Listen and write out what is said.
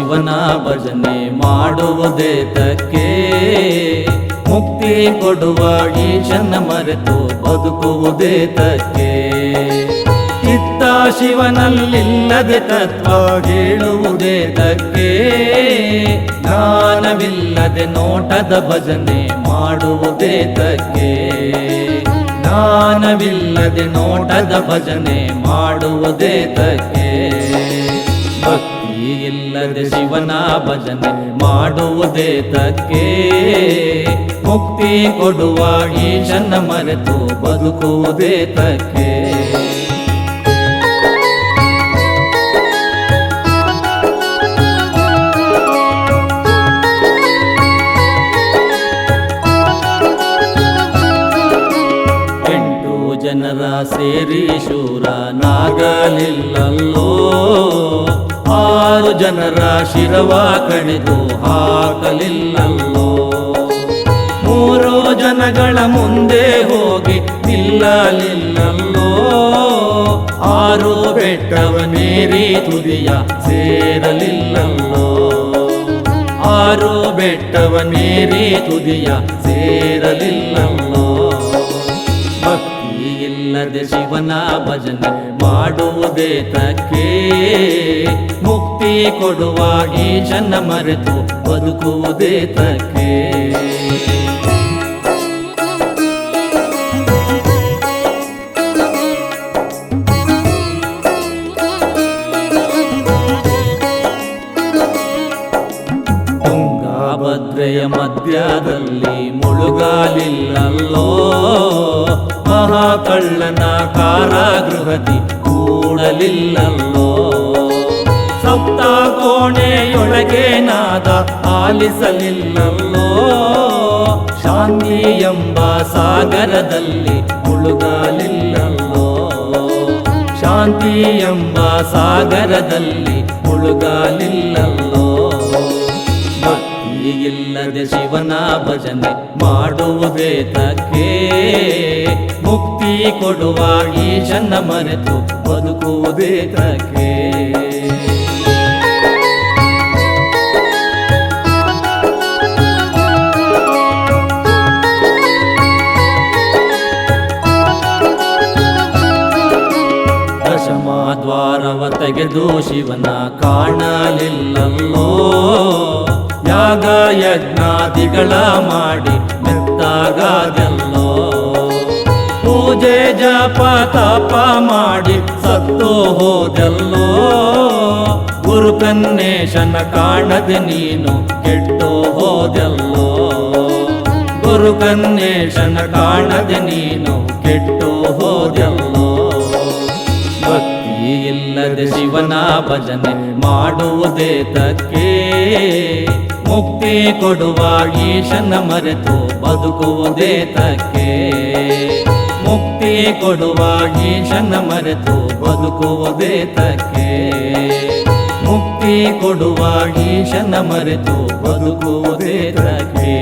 ಶಿವನ ಭಜನೆ ಮಾಡುವುದೇ ತಕ್ಕೆ. ಮುಕ್ತಿ ಕೊಡುವ ಈಶನ ಮರೆತು ಬದುಕುವುದೇ ತಕ್ಕೆ. ಇತ್ತ ಶಿವನಲ್ಲಿಲ್ಲದೆ ತತ್ವ ಹೇಳುವುದೇ ತಕ್ಕೆ. ಜ್ಞಾನವಿಲ್ಲದೆ ನೋಟದ ಭಜನೆ ಮಾಡುವುದೇ ತಕ್ಕೆ. ಜ್ಞಾನವಿಲ್ಲದೆ ನೋಟದ ಭಜನೆ ಮಾಡುವುದೇ ತಕ್ಕೆ. ಭಕ್ತಿ ಇಲ್ಲದೆ ಶಿವನ ಭಜನೆ ಮಾಡುವುದೇ ತಕ್ಕೆ. ಮುಕ್ತಿ ಕೊಡುವ ಈಶನ ಮರೆತು ಬದುಕುವುದೇ ತಕ್ಕೆ. ಜನರ ಸೇರಿ ಶೂರನಾಗಲಿಲ್ಲಲ್ಲೋ. 6 ಜನರ ಶಿರವ ಕಡಿದು ಹಾಕಲಿಲ್ಲಲ್ಲೋ. 3 ಜನಗಳ ಮುಂದೆ ಹೋಗಿ ನಿಲ್ಲಲಿಲ್ಲಲ್ಲೋ. 6 ಬೆಟ್ಟವನೇರಿ ತುದಿಯ ಸೇರಲಿಲ್ಲಲ್ಲೋ. 6 ಬೆಟ್ಟವನೇರಿ ತುದಿಯ ಸೇರಲಿಲ್ಲಲ್ಲೋ. ಇಲ್ಲದೆ ಶಿವನ ಭಜನೆ ಮಾಡುವುದೇ ತಕ್ಕೆ. ಮುಕ್ತಿ ಕೊಡುವ ಈಶನ ಮರೆತು ಬದುಕುವುದೇ ತಕ್ಕೆ. ತುಂಗಭದ್ರೆಯ ಮಧ್ಯದಲ್ಲಿ ಮುಳುಗಾಲಿಲ್ಲಲ್ಲೋ. ಮಹಾಕಳ್ಳನ ಕಾರಾಗೃಹದಿ ಕೂಡಲಿಲ್ಲಲ್ಲೋ. ಸಪ್ತ ಕೋಣೆಯೊಳಗೆ ನಾದ ಆಲಿಸಲಿಲ್ಲಲ್ಲೋ. ಶಾಂತಿ ಎಂಬ ಸಾಗರದಲ್ಲಿ ಮುಳುಗಲಿಲ್ಲಲ್ಲೋ. ಶಾಂತಿ ಎಂಬ ಸಾಗರದಲ್ಲಿ ಮುಳುಗಲಿಲ್ಲಲ್ಲೋ. ಭಕ್ತಿ ಇಲ್ಲದೆ ಶಿವನ ಭಜನೆ ಮಾಡುವುದೇ ತಕ್ಕೆ. ಮುಕ್ತಿ ಕೊಡುವ ಈಶನ ಮರೆತು ಬದುಕುವುದೇ ತಕ್ಕೆ. ದಶಮದ್ವಾರವ ತೆಗೆದು ಶಿವನ ಕಾಣಲಿಲ್ಲಲ್ಲೋ. ಯಾಗ ಯಜ್ಞಾದಿಗಳ ಮಾಡಿ ಮೆತ್ತಾಗದೆಲ್ಲೋ. ಪೂಜೆ ಜಪ ತಪ ಮಾಡಿ ಸತ್ತು ಹೋದೆಲ್ಲೋ. ಗುರುಕನ್ನೇಶನ ಕಾಣದೆ ನೀನು ಕೆಟ್ಟು ಹೋದೆಲ್ಲೋ. ಗುರುಕನ್ನೇಶನ ಕಾಣದೆ ನೀನು ಕೆಟ್ಟು ಹೋದೆಲ್ಲೋ. ಭಕ್ತಿ ಇಲ್ಲದೆ ಶಿವನ ಭಜನೆ ಮಾಡುವುದೇ ತಕ್ಕೆ. ಮುಕ್ತಿ ಕೊಡುವ ಈಶನ ಮರೆತು ಬದುಕುವುದೇ ತಕ್ಕೆ. ಮುಕ್ತಿ ಕೊಡುವ ಈಶನ ಮರೆತು ಬದುಕುವುದೇ ತಕ್ಕೆ. ಮುಕ್ತಿ ಕೊಡುವ ಈಶನ ಮರೆತು ಬದುಕುವುದೇ ತಕ್ಕೆ.